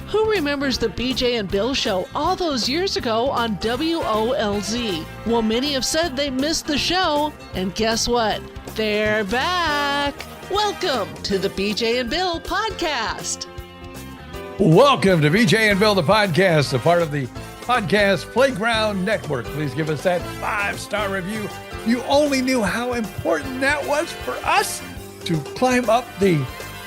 Who remembers the BJ and Bill show all those years ago on WOLZ? Well, many have said they missed the show, and guess what? They're back. Welcome to the BJ and Bill podcast. Welcome to BJ and Bill, the podcast, a part of the Podcast Playground Network. Please give us that 5-star review. You only knew how important that was for us to climb up the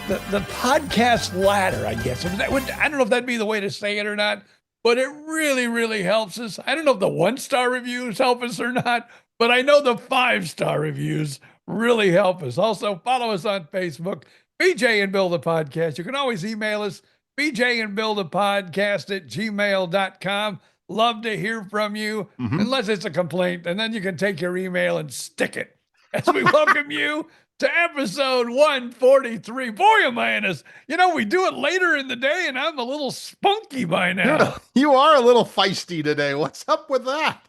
podcast ladder, I guess. I don't know if that'd be the way to say it or not, but it really, really helps us. I don't know if the 1-star reviews help us or not, but I know the 5-star reviews really help us. Also, follow us on Facebook, BJ and Bill, the podcast. You can always email us, bjandbillthepodcast@gmail.com. Love to hear from you, unless it's a complaint, and then you can take your email and stick it. As we welcome you to episode 143. Boy, am I in us. You know, we do it later in the day, and I'm a little spunky by now. You are a little feisty today. What's up with that?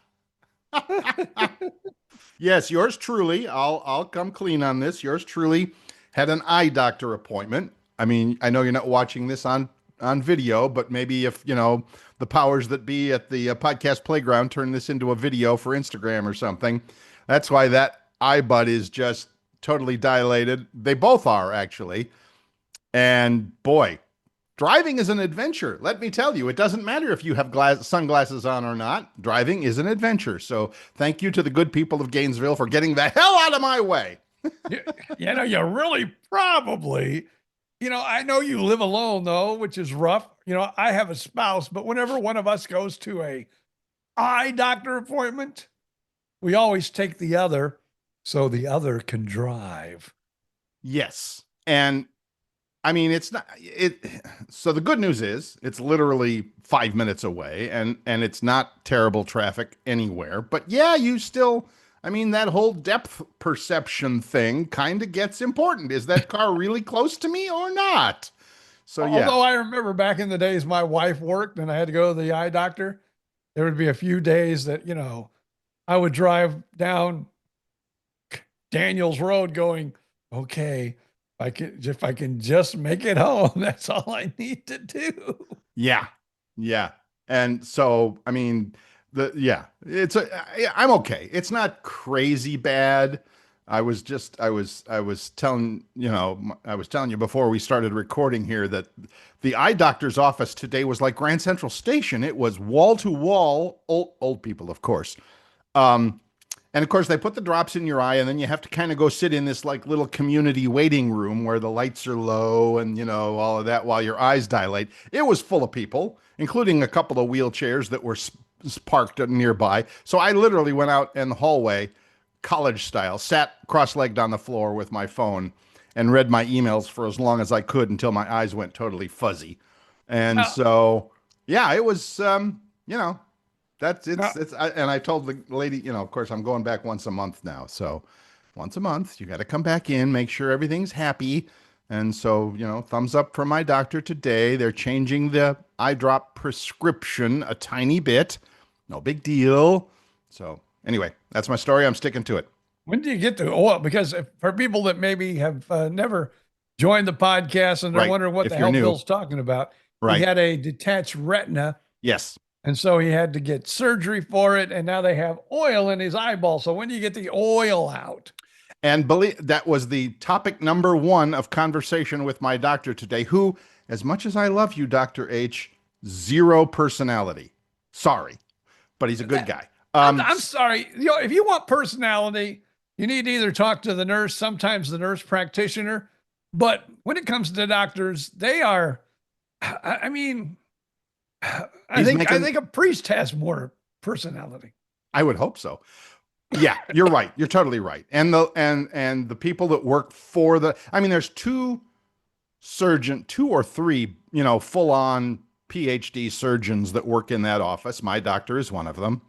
Yes, yours truly. I'll come clean on this. Yours truly had an eye doctor appointment. I mean, I know you're not watching this on video, but maybe if, you know, the powers that be at the podcast playground turn this into a video for Instagram or something. That's why that eye bud is just totally dilated. They both are, actually. And boy, driving is an adventure. Let me tell you, it doesn't matter if you have sunglasses on or not. Driving is an adventure. So thank you to the good people of Gainesville for getting the hell out of my way. You know, you really probably... You know, I know you live alone, though, which is rough. You know, I have a spouse, but whenever one of us goes to a eye doctor appointment, we always take the other so the other can drive. Yes. And I mean, so the good news is it's literally 5 minutes away and it's not terrible traffic anywhere. But yeah, you still... I mean, that whole depth perception thing kind of gets important. Is that car really close to me or not? So, yeah. Although I remember back in the days my wife worked and I had to go to the eye doctor, there would be a few days that, you know, I would drive down Daniels Road going, okay, if I can just make it home, that's all I need to do. Yeah. Yeah. And so, I mean... I'm okay. It's not crazy bad. I was telling you before we started recording here that the eye doctor's office today was like Grand Central Station. It was wall to wall, old people, of course. And of course they put the drops in your eye and then you have to kind of go sit in this like little community waiting room where the lights are low and, you know, all of that while your eyes dilate. It was full of people, including a couple of wheelchairs that were parked nearby. So I literally went out in the hallway, college style, sat cross-legged on the floor with my phone and read my emails for as long as I could until my eyes went totally fuzzy. And so, yeah, it was, you know, and I told the lady, you know, of course I'm going back once a month now. So once a month, you got to come back in, make sure everything's happy. And so, you know, thumbs up for my doctor today. They're changing the eye drop prescription a tiny bit. No big deal. So anyway, that's my story. I'm sticking to it. When do you get to oil? Because for people that maybe have never joined the podcast and they're wondering what the hell Bill's talking about, he had a detached retina. Yes. And so he had to get surgery for it. And now they have oil in his eyeball. So when do you get the oil out? And believe that was the topic number 1 of conversation with my doctor today, who, as much as I love you, Dr. H, 0 personality. Sorry, but he's a good guy. I'm sorry. You know, if you want personality, you need to either talk to the nurse, sometimes the nurse practitioner. But when it comes to doctors, they are, I mean, I think a priest has more personality. I would hope so. Yeah, you're right. You're totally right. And the people that work for there's 2 or 3, you know, full on PhD surgeons that work in that office. My doctor is one of them.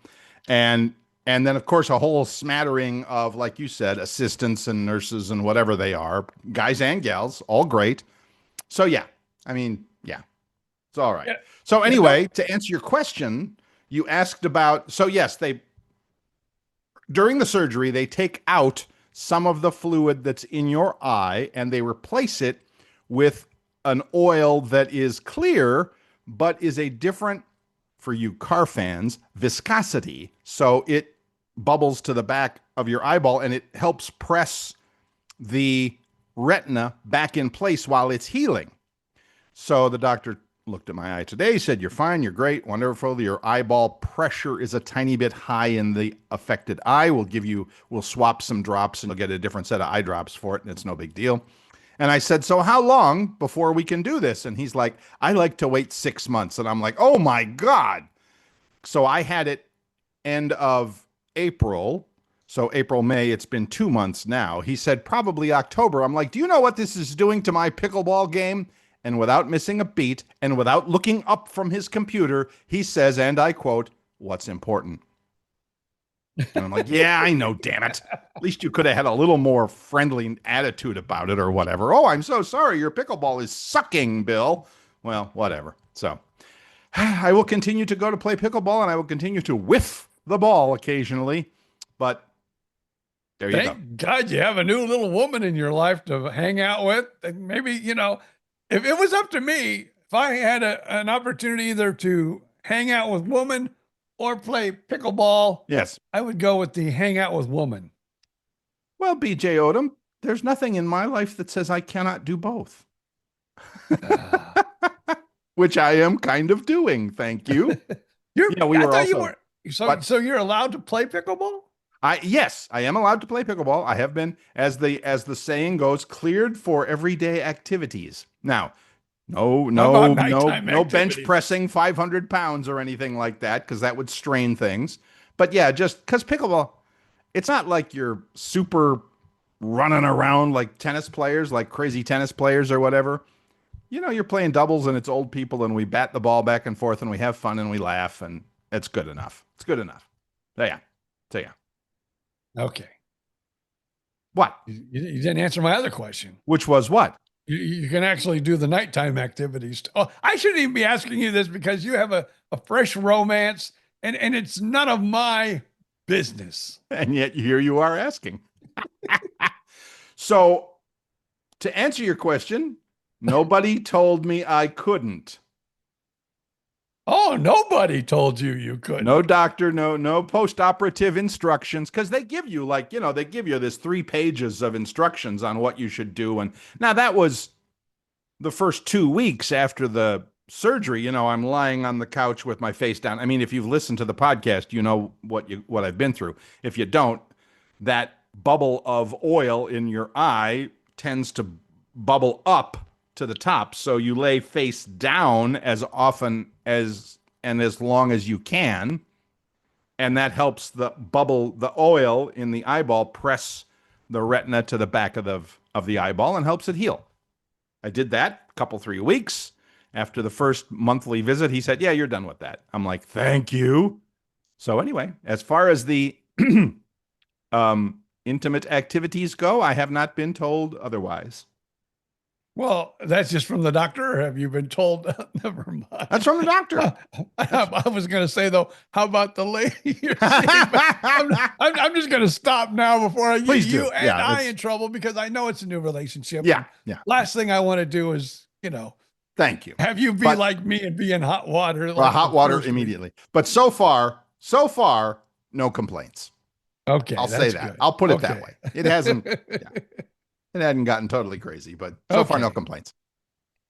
And then of course a whole smattering of, like you said, assistants and nurses and whatever they are, guys and gals, all great. So yeah, I mean, yeah, it's all right. Yeah. So anyway, to answer your question, you asked about, so yes, during the surgery, they take out some of the fluid that's in your eye and they replace it with an oil that is clear but is a different, for you car fans, viscosity. So it bubbles to the back of your eyeball and it helps press the retina back in place while it's healing. So the doctor looked at my eye today, said, "You're fine, you're great, wonderful. Your eyeball pressure is a tiny bit high in the affected eye. We'll swap some drops and you'll get a different set of eye drops for it, and it's no big deal." And I said, "So how long before we can do this?" And he's like, "I like to wait 6 months." And I'm like, "Oh my God." So I had it end of April. So April, May, it's been 2 months now. He said, "Probably October." I'm like, "Do you know what this is doing to my pickleball game?" And without missing a beat and without looking up from his computer, he says, and I quote, "What's important?" And I'm like, "Yeah, I know, damn it. At least you could have had a little more friendly attitude about it or whatever." "Oh, I'm so sorry. Your pickleball is sucking, Bill." Well, whatever. So I will continue to go to play pickleball and I will continue to whiff the ball occasionally. But there you go. Thank God you have a new little woman in your life to hang out with. And maybe, if it was up to me, if I had an opportunity either to hang out with woman or play pickleball, Yes. I would go with the hang out with woman. Well, BJ Odom, there's nothing in my life that says I cannot do both. Which I am kind of doing. Thank you. So you're allowed to play pickleball? Yes, I am allowed to play pickleball. I have been, as the saying goes, cleared for everyday activities. Now, no bench pressing 500 pounds or anything like that, because that would strain things. But yeah, just because pickleball, it's not like you're super running around like tennis players, like crazy tennis players or whatever. You're playing doubles and it's old people and we bat the ball back and forth and we have fun and we laugh and it's good enough. It's good enough. So yeah. Okay. What? You didn't answer my other question. Which was what? You can actually do the nighttime activities. Oh, I shouldn't even be asking you this because you have a fresh romance and it's none of my business. And yet here you are asking. So to answer your question, nobody told me I couldn't. Oh, nobody told you couldn't. No doctor, no post-operative instructions, because they give you they give you this 3 pages of instructions on what you should do. And now that was the first 2 weeks after the surgery. I'm lying on the couch with my face down. I mean, if you've listened to the podcast, you know what I've been through. If you don't, that bubble of oil in your eye tends to bubble up to the top. So you lay face down as often as and as long as you can. And that helps the oil in the eyeball press the retina to the back of the eyeball and helps it heal. I did that a couple, 3 weeks. After the first monthly visit, he said, "Yeah, you're done with that." I'm like, "Thank you." So anyway, as far as the intimate activities go, I have not been told otherwise. Well, that's just from the doctor, or have you been told? Never mind. That's from the doctor. I was going to say, though, how about the lady you're seeing? I'm just going to stop now before I get you and I in trouble, because I know it's a new relationship. Yeah. Last thing I want to do is, thank you. have you be like me and be in hot water. Hot water immediately. But so far, no complaints. Okay. I'll say that. Good. I'll put it that way. It hasn't. It hadn't gotten totally crazy, but so far, no complaints.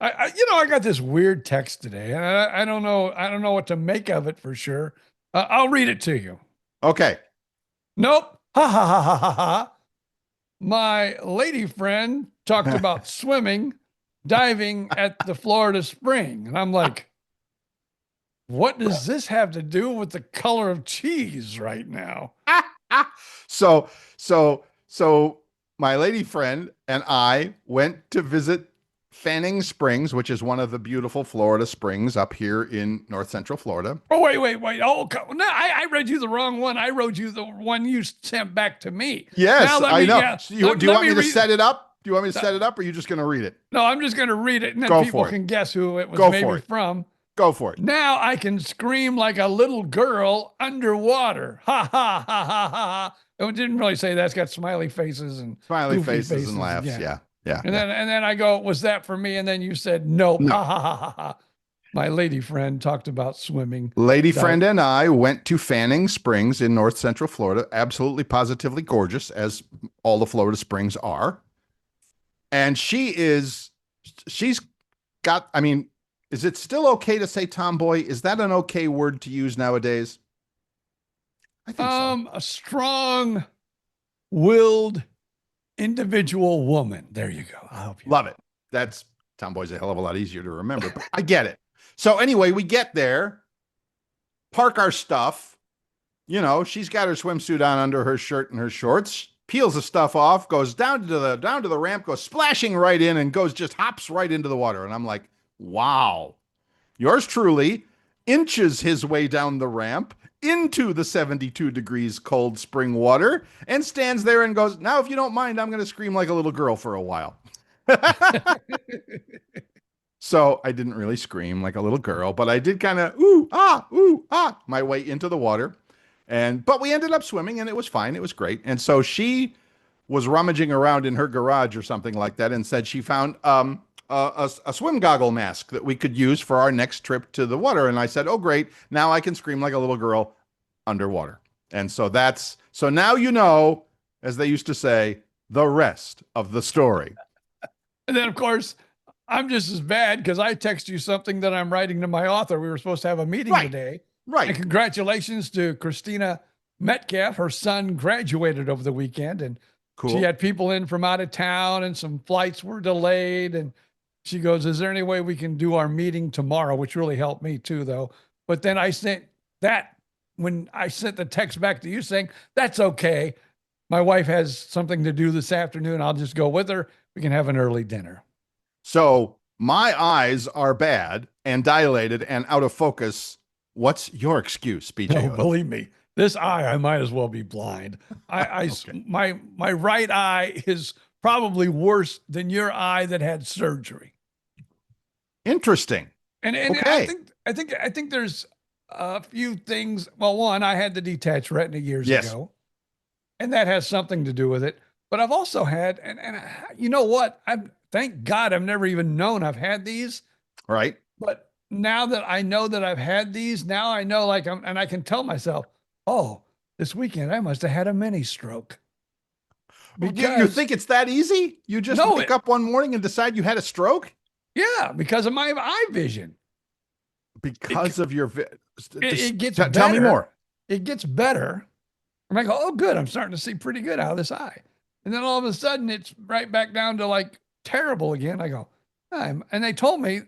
I got this weird text today, and I don't know what to make of it for sure. I'll read it to you. Okay. Nope. Ha ha ha ha ha ha. My lady friend talked about swimming, diving at the Florida Spring, and I'm like, what does this have to do with the color of cheese right now? So my lady friend and I went to visit Fanning Springs, which is one of the beautiful Florida springs up here in North Central Florida. Oh, wait. Oh, no, I read you the wrong one. I wrote you the one you sent back to me. Yes, I know. Do you want me to set it up? Do you want me to set it up, or are you just going to read it? No, I'm just going to read it, and then people can guess who it was from. Go for it. Now I can scream like a little girl underwater. Ha, ha, ha, ha, ha. It didn't really say that. It's got smiley faces and faces and laughs. Yeah. And then I go, was that for me? And then you said, nope. No. Ha, ha, ha, ha, ha. my lady friend talked about swimming. Lady friend and I went to Fanning Springs in North Central Florida. Absolutely positively gorgeous, as all the Florida springs are. And she's got, I mean, is it still okay to say tomboy? Is that an okay word to use nowadays? I think so. A strong-willed individual woman. There you go. I hope you Love it. That's tomboy's a hell of a lot easier to remember, but I get it. So anyway, we get there, park our stuff. You know, she's got her swimsuit on under her shirt and her shorts, peels the stuff off, goes down to the ramp, goes splashing right in, and just hops right into the water. And I'm like, wow. Yours truly inches his way down the ramp into the 72 degrees cold spring water and stands there and goes, now, if you don't mind, I'm going to scream like a little girl for a while. So I didn't really scream like a little girl, but I did kind of ooh, ah, my way into the water. But we ended up swimming and it was fine. It was great. And so she was rummaging around in her garage or something like that and said she found a swim goggle mask that we could use for our next trip to the water. And I said, oh, great. Now I can scream like a little girl underwater. And so so now you know, as they used to say, the rest of the story. And then, of course, I'm just as bad because I text you something that I'm writing to my author. We were supposed to have a meeting today. Right. And congratulations to Christina Metcalf. Her son graduated over the weekend, and cool. She had people in from out of town, and some flights were delayed. And she goes, is there any way we can do our meeting tomorrow? Which really helped me too, though. But then I sent that when I sent the text back to you saying, that's okay. My wife has something to do this afternoon. I'll just go with her. We can have an early dinner. So my eyes are bad and dilated and out of focus. What's your excuse, BJ? No, believe me, this eye, I might as well be blind. Okay. My right eye is probably worse than your eye that had surgery. Interesting. And okay. I think there's a few things. Well, one, I had the detached retina years ago, and that has something to do with it. But I've also had, and you know what? Thank God I've never even known I've had these. Right. But now that I know that I've had these, now I know, and I can tell myself, oh, this weekend I must have had a mini stroke. Because you think it's that easy? You just wake up one morning and decide you had a stroke? Yeah, because of my eye vision. Because of your it gets better. Tell me more. It gets better. I'm like, oh, good. I'm starting to see pretty good out of this eye. And then all of a sudden it's right back down to like terrible again. I go, and they told me,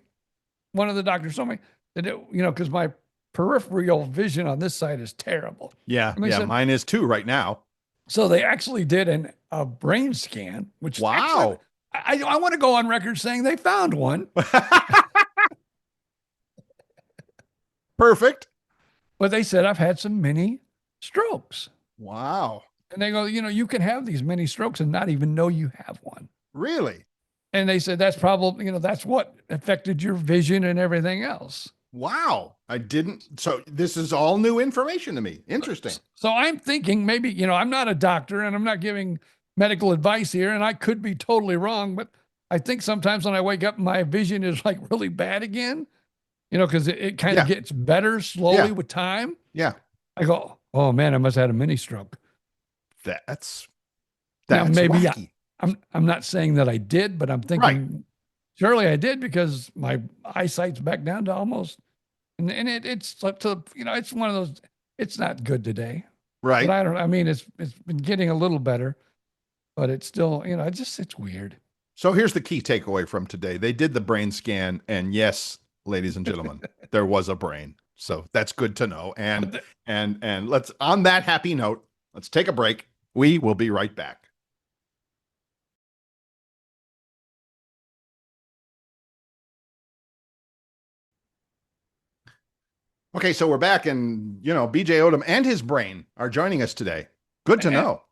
one of the doctors told me that, because my peripheral vision on this side is terrible. Yeah. Yeah. Mine is too right now. So they actually did a brain scan, which wow. Actually, I want to go on record saying they found one. Perfect. But they said, I've had some mini strokes. Wow. And they go, you can have these mini strokes and not even know you have one. Really? And they said, that's probably, that's what affected your vision and everything else. Wow. I didn't. So this is all new information to me. Interesting. So I'm thinking maybe, I'm not a doctor and I'm not giving medical advice here, and I could be totally wrong, but I think sometimes when I wake up, my vision is like really bad again, because it kind of gets better slowly with time. Yeah. I go, oh man, I must have had a mini stroke. That's now, maybe wacky. I'm not saying that I did, but I'm thinking surely I did, because my eyesight's back down to almost, and it's up to, it's one of those, it's not good today. Right. But it's been getting a little better, but it's still, it's weird. So here's the key takeaway from today. They did the brain scan, and yes, ladies and gentlemen, there was a brain. So that's good to know. And let's, on that happy note, let's take a break. We will be right back. Okay, so we're back, and BJ Odom and his brain are joining us today. Good to know.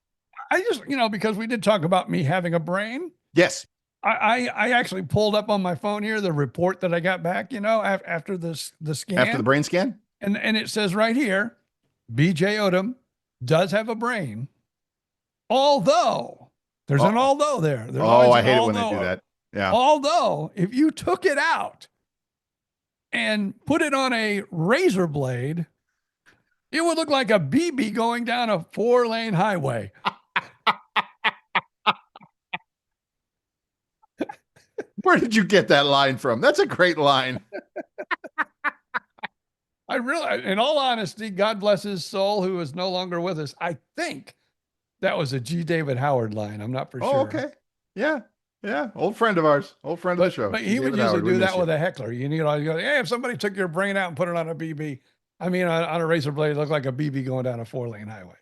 I just, because we did talk about me having a brain. Yes. I actually pulled up on my phone here the report that I got back, after the scan. After the brain scan? And it says right here, BJ Odom does have a brain, although there's an although there. I hate it when they do that. Yeah. Although if you took it out and put it on a razor blade, it would look like a BB going down a 4-lane highway. Where did you get that line from? That's a great line. I really, in all honesty, God bless his soul, who is no longer with us. I think that was a G. David Howard line. I'm not for Oh, sure. okay. Yeah. Yeah. Old friend of ours. Old friend of the show. But he would David usually Howard, we do miss that you. with a heckler. You know, you go, hey, if somebody took your brain out and put it on a BB, I mean, on a razor blade, it looked like a BB going down a 4-lane highway.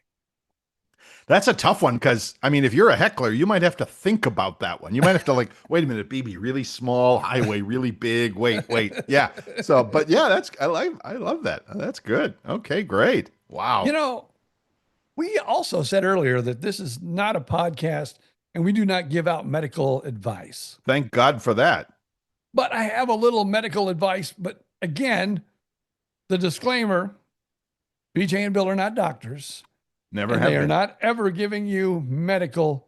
That's a tough one because, I mean, if you're a heckler, you might have to think about that one. You might have to like, wait a minute, BB really small, highway really big. Wait. Yeah. So, but yeah, I love that. That's good. Okay, great. Wow. You know, we also said earlier that this is not a podcast and we do not give out medical advice. Thank God for that. But I have a little medical advice. But again, the disclaimer, BJ and Bill are not doctors. Never and have they are been. not ever giving you medical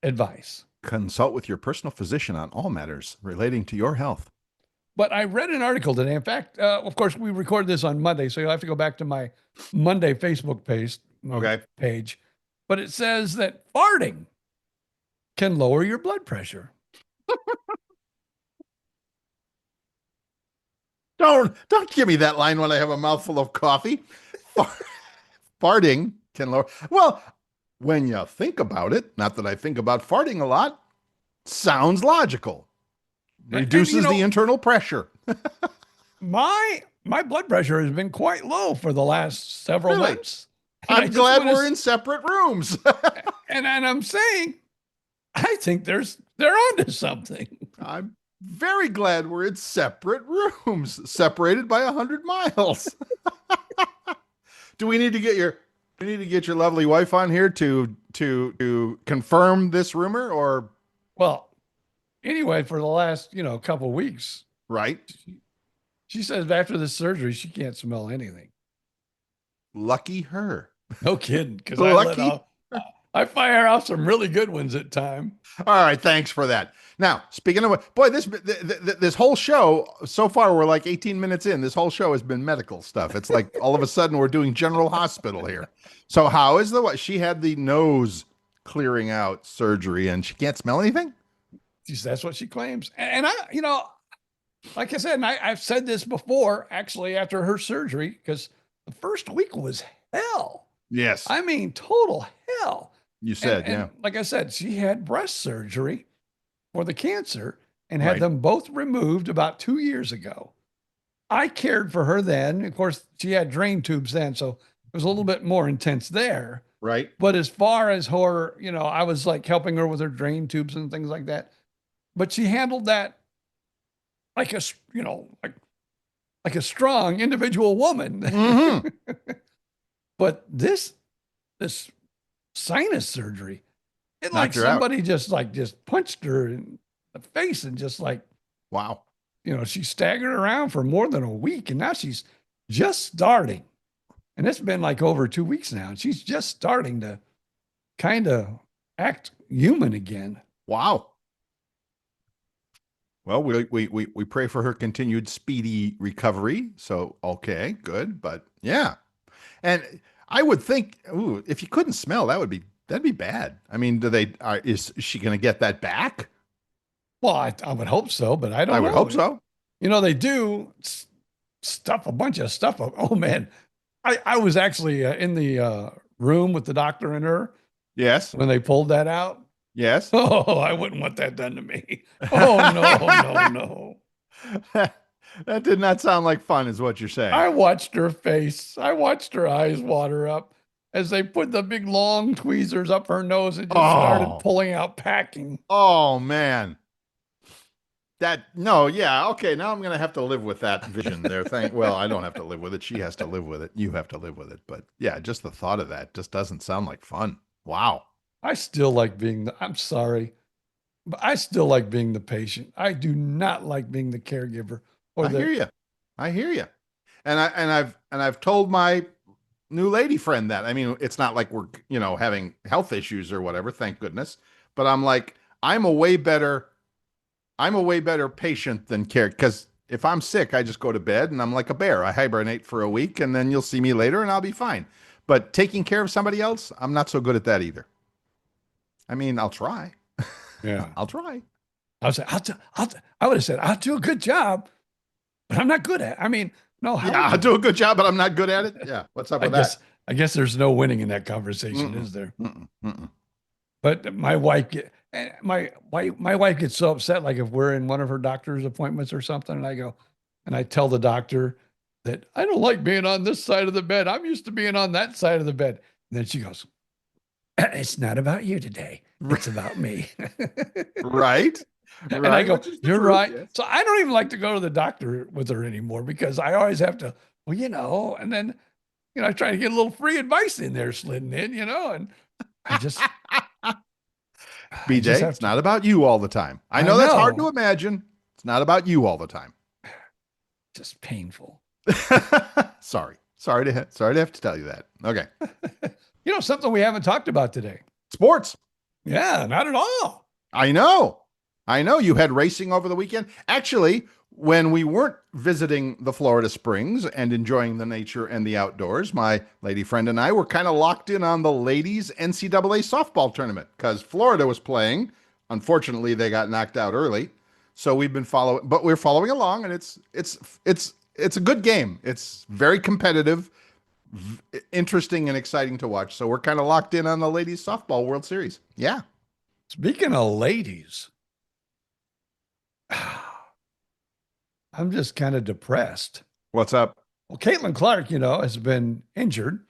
advice. Consult with your personal physician on all matters relating to your health. But I read an article today. In fact, of course, we recorded this on Monday, so you'll have to go back to my Monday Facebook page. But it says that farting can lower your blood pressure. Don't give me that line when I have a mouthful of coffee. Farting can lower. Well, when you think about it, not that I think about farting a lot, sounds logical. Reduces the internal pressure. My blood pressure has been quite low for the last several months. I'm glad we're in separate rooms. and I'm saying, I think they're onto something. I'm very glad we're in separate rooms, separated by 100 miles. Do we need to get your lovely wife on here to confirm this rumor, or? Well, anyway, for the last, couple of weeks, right? She says after the surgery, she can't smell anything. Lucky her. No kidding. Because I fire off some really good ones at time. All right. Thanks for that. Now, speaking of, boy, this whole show, so far, we're like 18 minutes in. This whole show has been medical stuff. It's like all of a sudden we're doing general hospital here. So how is she had the nose clearing out surgery and she can't smell anything? That's what she claims. And like I said, and I've said this before, actually, after her surgery, because the first week was hell. Yes. I mean, total hell. You said, yeah. Like I said, she had breast surgery for the cancer and had them both removed about 2 years ago. I cared for her then. Of course, she had drain tubes then, so it was a little bit more intense there. Right. But as far as her, I was like helping her with her drain tubes and things like that. But she handled that like a strong individual woman. Mm-hmm. But this sinus surgery, it knocked like somebody just punched her in the face and just like, wow. She staggered around for more than a week and now she's just starting. And it's been like over 2 weeks now. And she's just starting to kind of act human again. Wow. Well, we pray for her continued speedy recovery. So, okay, good. But yeah. And I would think, if you couldn't smell, that'd be bad. I mean, is she going to get that back? Well, I would hope so, but I don't know. I would hope so. They do stuff a bunch of stuff. Oh man. I was actually in the room with the doctor and her. Yes. When they pulled that out. Yes. Oh, I wouldn't want that done to me. Oh, no. That did not sound like fun, is what you're saying. I watched her face. I watched her eyes water up as they put the big long tweezers up her nose and just started pulling out packing. Oh, man. Okay, now I'm going to have to live with that vision there. Well, I don't have to live with it. She has to live with it. You have to live with it. But yeah, just the thought of that just doesn't sound like fun. Wow. I still like I'm sorry, but I still like being the patient. I do not like being the caregiver. I hear you. And I've told my new lady friend that. I mean, it's not like we're, having health issues or whatever, thank goodness. But I'm like, I'm a way better patient than care. Because If I'm sick, I just go to bed and I'm like a bear. I hibernate for a week and then you'll see me later and I'll be fine. But taking care of somebody else, I'm not so good at that either. I mean, I'll try. Yeah. I'll try. I would have said, I'll do a good job, but I'm not good at it. I mean, no, how Yeah, I'll do a good job, but I'm not good at it. Yeah. What's up with that? I guess there's no winning in that conversation, is there? But my wife my wife gets so upset, like if we're in one of her doctor's appointments or something, and I tell the doctor that I don't like being on this side of the bed. I'm used to being on that side of the bed. And then she goes, it's not about you today. It's about me. Right. And I go, you're right. Yes. So I don't even like to go to the doctor with her anymore because I always have to, and then, I try to get a little free advice in there slidden in, and I just. BJ, it's not about you all the time. I know that's hard to imagine. It's not about you all the time. Just painful. Sorry to have to tell you that. Okay. Something we haven't talked about today. Sports. Yeah, not at all. I know you had racing over the weekend. Actually, when we weren't visiting the Florida Springs and enjoying the nature and the outdoors, my lady friend and I were kind of locked in on the ladies NCAA softball tournament because Florida was playing. Unfortunately, they got knocked out early. So we've been following, but we're following along, and it's a good game. It's very competitive, interesting, and exciting to watch. So we're kind of locked in on the ladies softball World Series. Yeah. Speaking of ladies, I'm just kind of depressed. What's up? Well, Caitlin Clark, has been injured.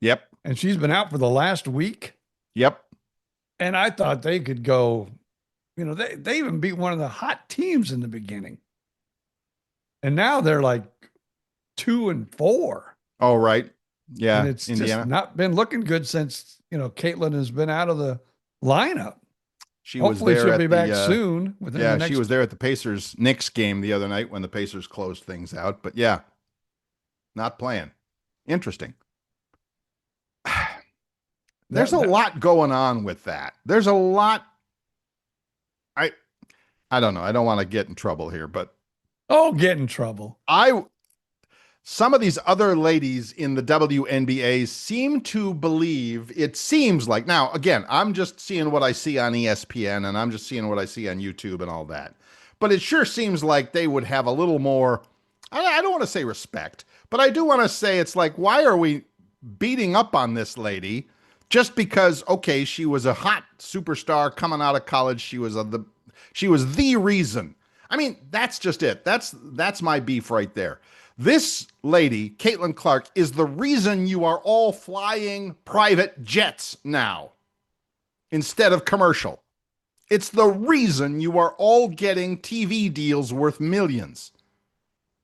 Yep. And she's been out for the last week. Yep. And I thought they could go, they even beat one of the hot teams in the beginning. And now they're like 2-4. Oh, right. Yeah. And it's Indiana. just not been looking good since, Caitlin has been out of the lineup. Hopefully she'll be back soon. She was there at the Pacers Knicks game the other night when the Pacers closed things out. But yeah, not playing. Interesting. There's a lot going on with that. There's a lot. I don't know. I don't want to get in trouble here, but get in trouble. Some of these other ladies in the WNBA seem to believe, it seems like, now, again, I'm just seeing what I see on ESPN and I'm just seeing what I see on YouTube and all that. But it sure seems like they would have a little more, I don't want to say respect, but I do want to say it's like, why are we beating up on this lady just because, okay, she was a hot superstar coming out of college. She was the reason. I mean, that's just it. That's my beef right there. This lady, Caitlin Clark, is the reason you are all flying private jets now instead of commercial. It's the reason you are all getting TV deals worth millions.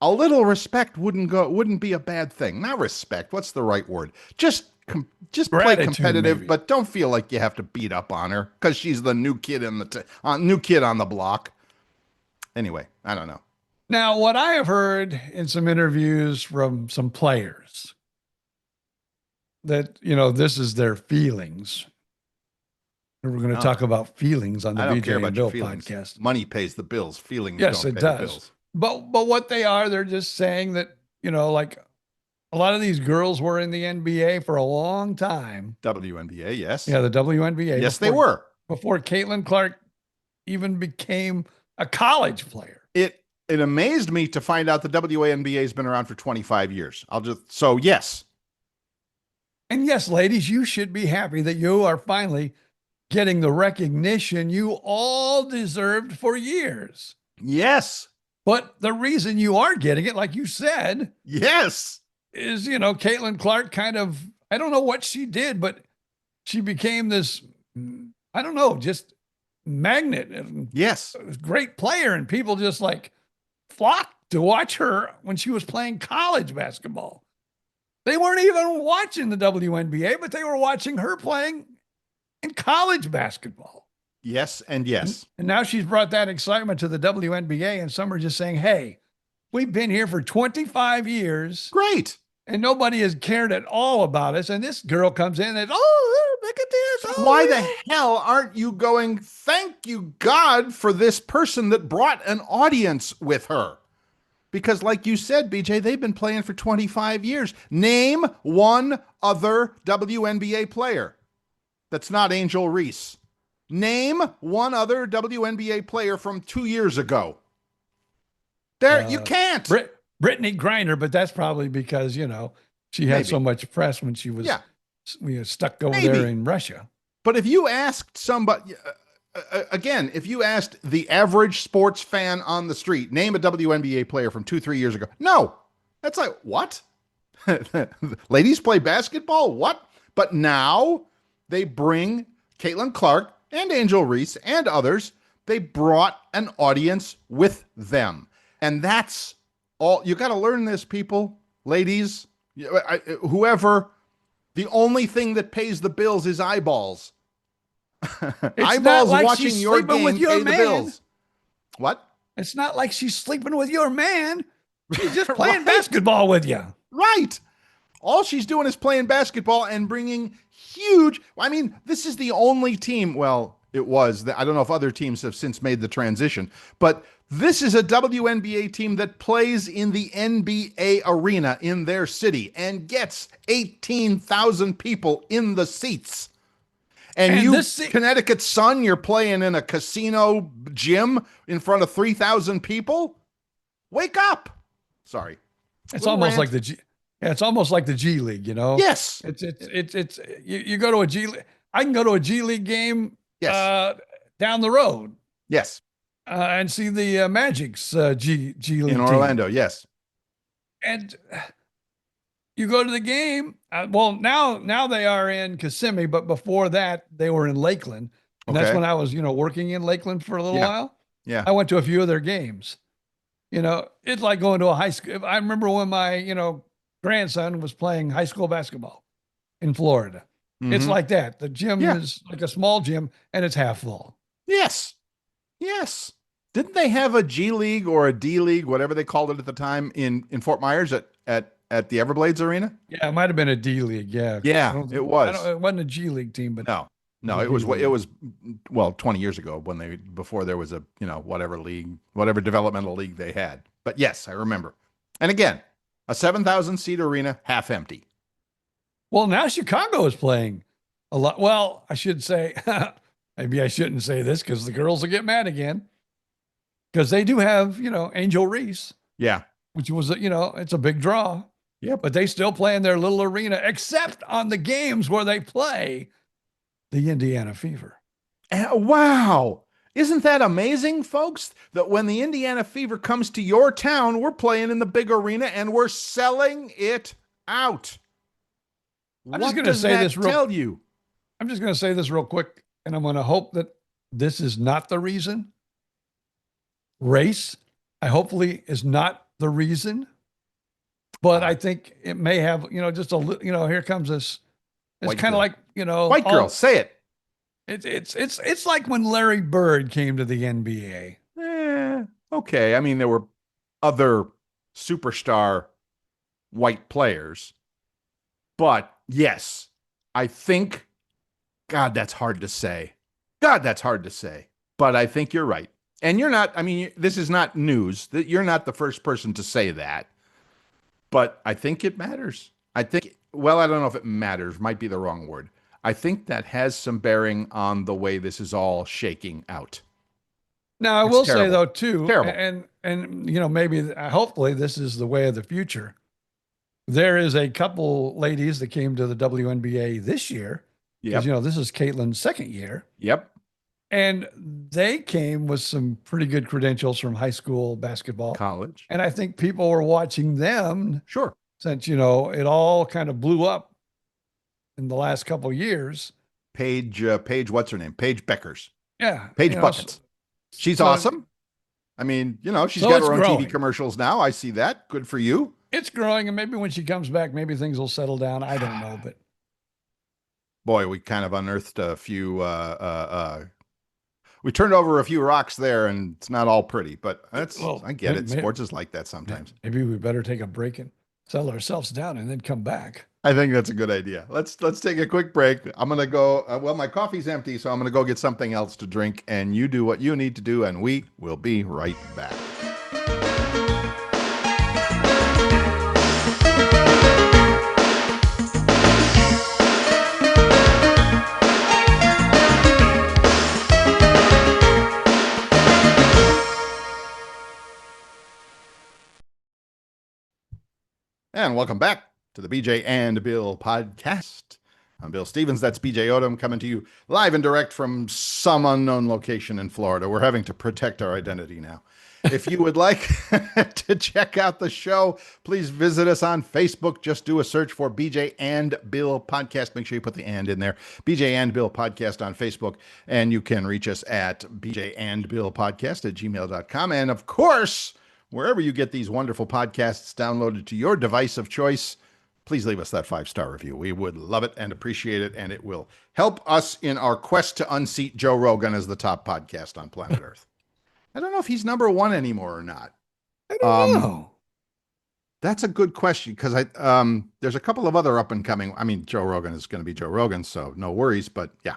A little respect wouldn't be a bad thing. Not respect. What's the right word? Just play competitive, maybe. But don't feel like you have to beat up on her because she's the new kid on the block. Anyway, I don't know. Now, what I have heard in some interviews from some players that, this is their feelings. And we're going to talk about feelings on the BJ and Bill podcast. Money pays the bills. Feelings yes, don't it pay does. the bills. But what they are, they're just saying that, like a lot of these girls were in the NBA for a long time. WNBA, yes. Yeah, the WNBA. Yes, they were. Before Caitlin Clark even became a college player. It amazed me to find out the WNBA has been around for 25 years. Yes. And yes, ladies, you should be happy that you are finally getting the recognition you all deserved for years. Yes. But the reason you are getting it, like you said, yes, is, Caitlin Clark kind of, I don't know what she did, but she became this, I don't know, just magnet. Yes. Great player. And people just flocked to watch her when she was playing college basketball. They weren't even watching the WNBA, but they were watching her playing in college basketball. Yes, and yes. And now she's brought that excitement to the WNBA, and some are just saying, hey, we've been here for 25 years. Great. And nobody has cared at all about us. And this girl comes in and, look at this. Why the hell aren't you going, thank you, God, for this person that brought an audience with her? because like you said, BJ, they've been playing for 25 years. Name one other WNBA player that's not Angel Reese. Name one other WNBA player from 2 years ago. You can't. Brittany Griner, but that's probably because, she had so much press when she was stuck over there in Russia. But if you asked somebody, again, if you asked the average sports fan on the street, name a WNBA player from 2-3 years ago. No, that's like, what? Ladies play basketball? What? But now they bring Caitlin Clark and Angel Reese and others. They brought an audience with them. And that's all. You got to learn this, people, ladies, whoever. The only thing that pays the bills is eyeballs. Eyeballs like watching your game with your pay the bills. What? It's not like she's sleeping with your man. She's just playing basketball with you. Right. All she's doing is playing basketball and bringing huge. I mean, this is the only team. Well, it was. I don't know if other teams have since made the transition, but this is a WNBA team that plays in the NBA arena in their city and gets 18,000 people in the seats. And you, Connecticut Sun, you're playing in a casino gym in front of 3,000 people? Wake up. Sorry. It's almost like the G. Yeah, it's almost like the G League, Yes. It's you go to a G League. I can go to a G League game down the road. Yes. And see the Magic's G League in Orlando, team. Yes. And you go to the game. Well, now they are in Kissimmee, but before that they were in Lakeland. And that's when I was, working in Lakeland for a little while. Yeah. I went to a few of their games. It's like going to a high school. I remember when my, grandson was playing high school basketball in Florida. Mm-hmm. It's like that. The gym is like a small gym and it's half full. Yes. Yes. Didn't they have a G League or a D League, whatever they called it at the time, in Fort Myers at the Everblades Arena? Yeah, it might have been a D League. Yeah. Yeah, it was. It wasn't a G League team, but no, it was 20 years ago before there was a, whatever league, whatever developmental league they had. But yes, I remember. And again, a 7,000 seat arena, half empty. Well, now Chicago is playing a lot. Well, I should say, maybe I shouldn't say this because the girls will get mad again. Because they do have, Angel Reese. Yeah. Which was, it's a big draw. Yeah. But they still play in their little arena, except on the games where they play the Indiana Fever. Wow. Isn't that amazing, folks? That when the Indiana Fever comes to your town, we're playing in the big arena and we're selling it out. I'm just going to say this real quick, and I'm going to hope that this is not the reason. Race, hopefully is not the reason, but I think it may have, just a little, here comes this. It's kind of like, white girl, say it. It's like when Larry Bird came to the NBA. Okay. I mean, there were other superstar white players, but yes, I think, God, that's hard to say. But I think you're right. And you're not, this is not news that you're not the first person to say that, but I think it matters. I don't know if it matters, might be the wrong word. I think that has some bearing on the way this is all shaking out. Now, I will say though, too, terrible. And maybe, hopefully this is the way of the future. There is a couple ladies that came to the WNBA this year. Because, this is Caitlin's second year. Yep. And they came with some pretty good credentials from high school basketball. College. And I think people were watching them. Sure. Since, it all kind of blew up in the last couple of years. Paige, what's her name? Paige Beckers. Yeah. Paige Buckets. She's awesome. She's got her own TV commercials now. I see that. Good for you. It's growing. And maybe when she comes back, maybe things will settle down. I don't know. But boy, we kind of unearthed a few, we turned over a few rocks there, and it's not all pretty, but I get it. Sports is like that sometimes. Maybe we better take a break and settle ourselves down and then come back. I think that's a good idea. Let's take a quick break. I'm going to go, my coffee's empty, so I'm going to go get something else to drink, and you do what you need to do, and we will be right back. And welcome back to the BJ and Bill podcast. I'm Bill Stevens. That's BJ Odom coming to you live and direct from some unknown location in Florida. We're having to protect our identity now. If you would like to check out the show, please visit us on Facebook. Just do a search for BJ and Bill podcast. Make sure you put the and in there. BJ and Bill podcast on Facebook. And you can reach us at bjandbillpodcast@gmail.com. And of course, wherever you get these wonderful podcasts downloaded to your device of choice, please leave us that 5-star review. We would love it and appreciate it, and it will help us in our quest to unseat Joe Rogan as the top podcast on planet Earth. I don't know if he's number one anymore or not. I don't know. That's a good question because there's a couple of other up and coming. I mean, Joe Rogan is going to be Joe Rogan, so no worries. But yeah.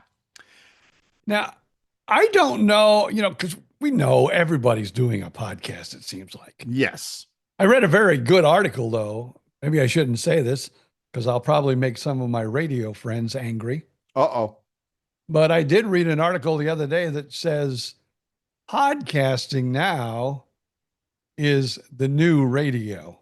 Now, I don't know, because we know everybody's doing a podcast, it seems like. Yes. I read a very good article, though. Maybe I shouldn't say this because I'll probably make some of my radio friends angry. Uh-oh. But I did read an article the other day that says podcasting now is the new radio.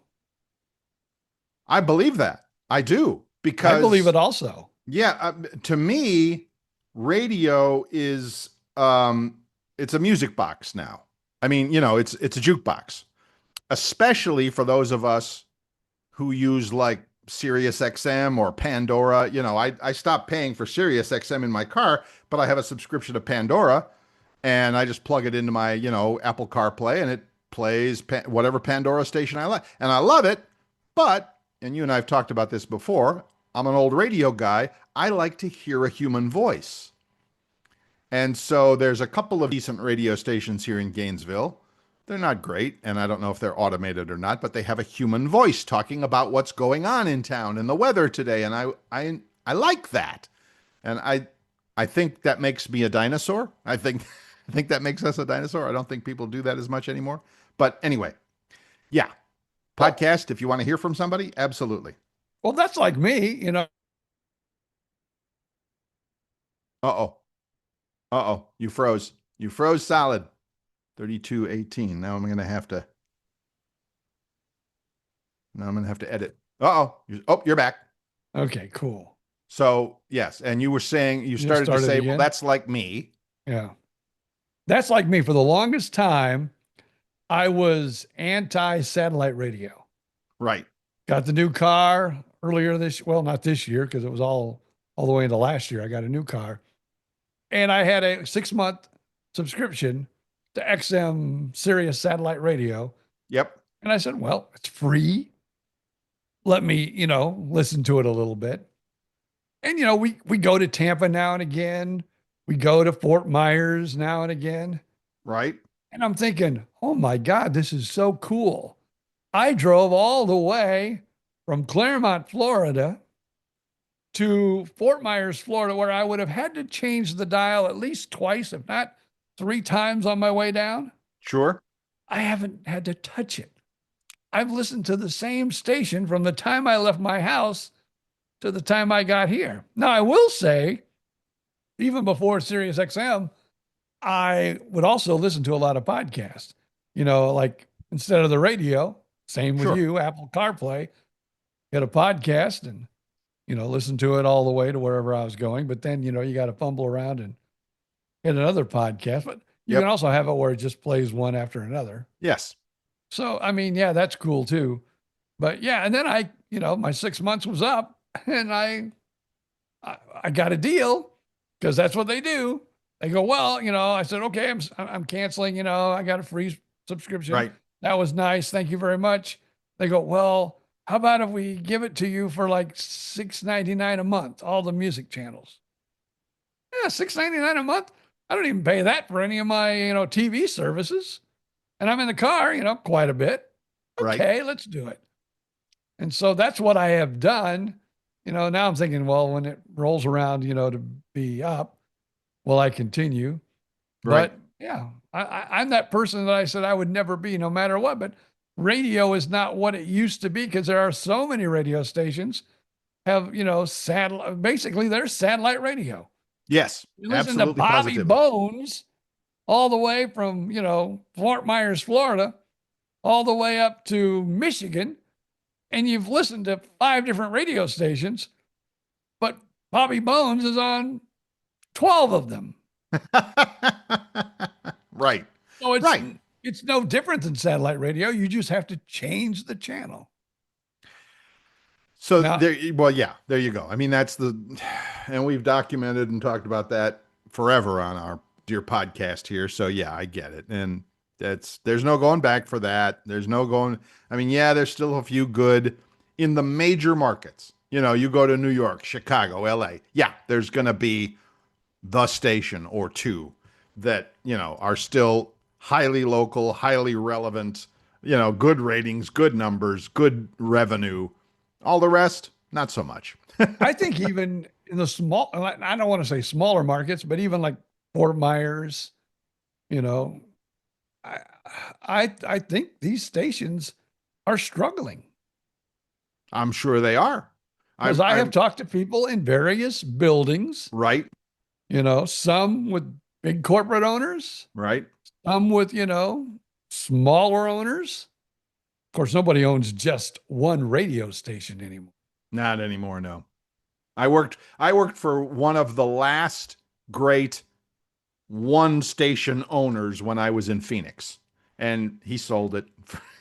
I believe that. I do. Because I believe it also. Yeah. To me, radio is, it's a music box now. I mean, it's a jukebox, especially for those of us who use like Sirius XM or Pandora. I stopped paying for Sirius XM in my car, but I have a subscription to Pandora, and I just plug it into my, Apple CarPlay, and it plays whatever Pandora station I like, and I love it. But, and you and I have talked about this before, I'm an old radio guy. I like to hear a human voice. And so there's a couple of decent radio stations here in Gainesville. They're not great, and I don't know if they're automated or not, but they have a human voice talking about what's going on in town and the weather today, and I like that. And I think that makes me a dinosaur. I think that makes us a dinosaur. I don't think people do that as much anymore. But anyway, yeah. Podcast, if you want to hear from somebody, absolutely. Well, that's like me, Uh-oh. Uh-oh. You froze. You froze solid. 32:18. Now I'm going to have to edit. Uh-oh. You're back. Okay, cool. So, yes. And you were saying, you started to say, well, that's like me. Yeah. That's like me. For the longest time, I was anti-satellite radio. Right. Got the new car earlier not this year, because it was all the way into last year. I got a new car. And I had a 6-month subscription to XM Sirius satellite radio. Yep. And I said, well, it's free. Let me, listen to it a little bit. And, we go to Tampa now and again. We go to Fort Myers now and again. Right. And I'm thinking, oh my God, this is so cool. I drove all the way from Claremont, Florida to Fort Myers, Florida, where I would have had to change the dial at least twice, if not 3 times on my way down. Sure. I haven't had to touch it. I've listened to the same station from the time I left my house to the time I got here. Now, I will say, even before Sirius XM, I would also listen to a lot of podcasts, like instead of the radio, same with you, Apple CarPlay, get a podcast and, listen to it all the way to wherever I was going. But then, you got to fumble around and get another podcast, but you can also have it where it just plays one after another. Yes. So, I mean, yeah, that's cool too. But yeah, and then my 6 months was up and I got a deal because that's what they do. They go, well, I said, okay, I'm canceling, I got a free subscription. Right. That was nice. Thank you very much. They go, well, how about if we give it to you for like $6.99 a month, all the music channels? Yeah, $6.99 a month. I don't even pay that for any of my, TV services. And I'm in the car, quite a bit. Okay, let's do it. And so that's what I have done. Now I'm thinking, well, when it rolls around, to be up, will I continue? Right. But yeah, I'm that person that I said I would never be no matter what. But radio is not what it used to be because there are so many radio stations have, satellite. Basically, there's satellite radio. Yes, You listen absolutely, to Bobby positively. Bones all the way from, Fort Myers, Florida, all the way up to Michigan. and you've listened to 5 different radio stations, but Bobby Bones is on 12 of them. Right. So Right. it's no different than satellite radio. You just have to change the channel. So Now, well, yeah, there you go. I mean, and we've documented and talked about that forever on our dear podcast here. So yeah, I get it. And there's no going back for that. There's no going, I mean, yeah, there's still a few good in the major markets. You know, you go to New York, Chicago, LA. Yeah, there's going to be the station or two that, are still highly local, highly relevant, good ratings, good numbers, good revenue. All the rest, not so much. I think even in the small, I don't want to say smaller markets, but even like Fort Myers, you know, I I think these stations are struggling I'm sure they are. because I have talked to people in various buildings, Right, some with big corporate owners, right. some with, smaller owners. Of course, nobody owns just one radio station anymore. Not anymore, no. I worked for one of the last great one station owners when I was in Phoenix, and he sold it.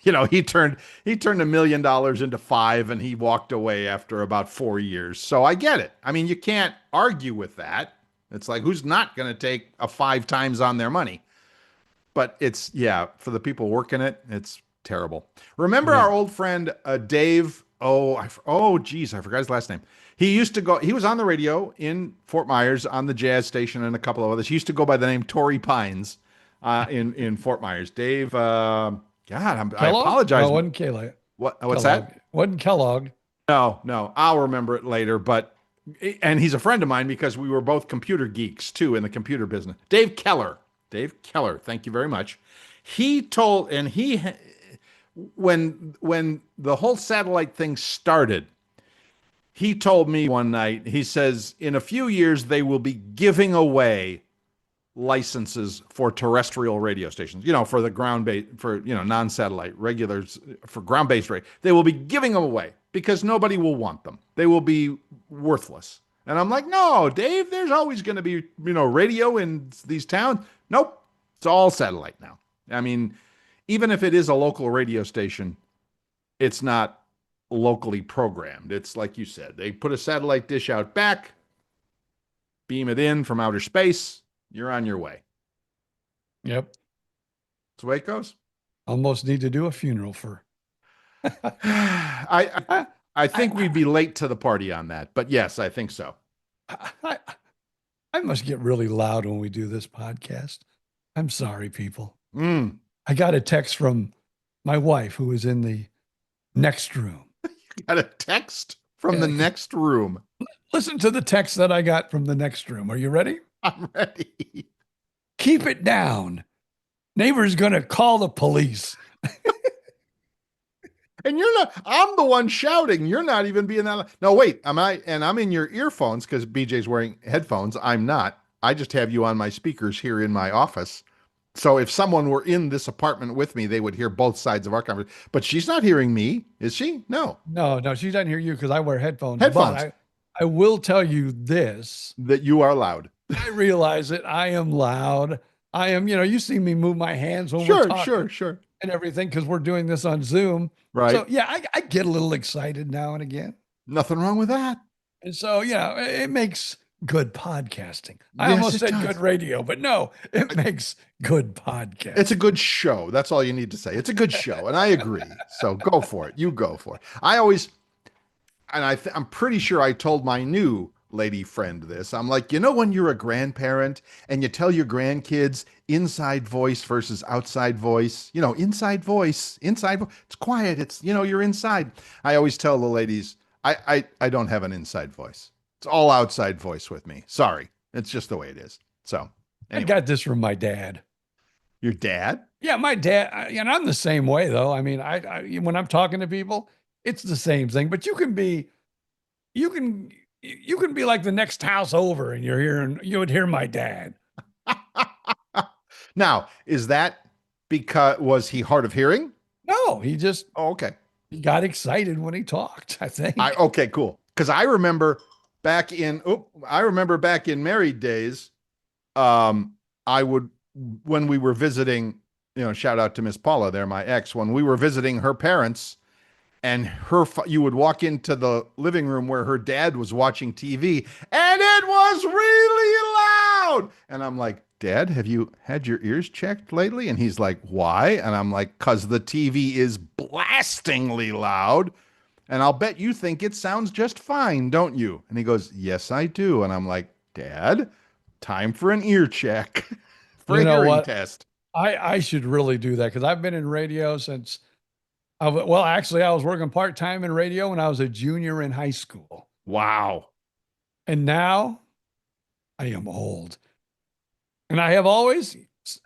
He turned $1 million into 5, and he walked away after about 4 years. So I get it. I mean, you can't argue with that. It's like, who's not going to take a 5 times on their money? But for the people working it, it's terrible. Remember our old friend Dave? Geez, I forgot his last name. He used to go. He was on the radio in Fort Myers on the jazz station and a couple of others. He used to go by the name Torrey Pines in Fort Myers. Dave, I apologize. No, it wasn't Kellogg. What's that? Wasn't Kellogg. No, I'll remember it later. And he's a friend of mine because we were both computer geeks too in the computer business. Dave Keller. Thank you very much. He told, and when the whole satellite thing started, he told me one night, he says, in a few years, they will be giving away licenses for terrestrial radio stations, for the ground-based, for, non-satellite regulars, for ground-based radio. They will be giving them away because nobody will want them. They will be worthless. And I'm like, no, Dave, there's always going to be, radio in these towns. Nope. It's all satellite now. I mean, even if it is a local radio station, it's not locally programmed. It's like you said, they put a satellite dish out back, beam it in from outer space, you're on your way. Yep. That's the way it goes. Almost need to do a funeral for. I think we'd be late to the party on that, but yes, I think so. I must get really loud when we do this podcast. I'm sorry, people. I got a text from my wife who was in the next room. Got a text from the next room. Listen to the text that I got from the next room. Are you ready? I'm ready. Keep it down. Neighbor's going to call the police. And I'm the one shouting. You're not even being that loud. No, wait, I'm in your earphones because BJ's wearing headphones. I'm not. I just have you on my speakers here in my office. So if someone were in this apartment with me, they would hear both sides of our conversation. But she's not hearing me, is she? No, she doesn't hear you because I wear headphones. But I will tell you this. That you are loud. I realize it. I am loud. I am, you see me move my hands when we're talking. Sure. And everything because we're doing this on Zoom. Right. So, yeah, I get a little excited now and again. Nothing wrong with that. And so, it makes good podcasting. I almost said good radio, but no, it makes good podcasting. It's a good show. That's all you need to say. It's a good show. And I agree. So go for it. You go for it. I'm pretty sure I told my new lady friend this. I'm like, when you're a grandparent and you tell your grandkids inside voice versus outside voice, inside voice, it's quiet. It's, you're inside. I always tell the ladies, I don't have an inside voice. It's all outside voice with me. Sorry. It's just the way it is. So anyway. I got this from my dad. Your dad? Yeah, my dad. And I'm the same way though. I mean, I when I'm talking to people, it's the same thing, but you can be like the next house over and you would hear my dad. Now, is that because, was he hard of hearing? No, he just, Oh, okay. He got excited when he talked, I think. Okay, cool. Because I remember back in married days, I would, when we were visiting, shout out to Miss Paula there, my ex, when we were visiting her parents, and you would walk into the living room where her dad was watching TV, and it was really loud. And I'm like, Dad, have you had your ears checked lately? And he's like, why? And I'm like, because the TV is blastingly loud. And I'll bet you think it sounds just fine, don't you? And he goes, yes, I do. And I'm like, Dad, time for an ear check, for You a know hearing what? test. I should really do that because I've been in radio since well, actually, I was working part-time in radio when I was a junior in high school. Wow. And now I am old. And I have always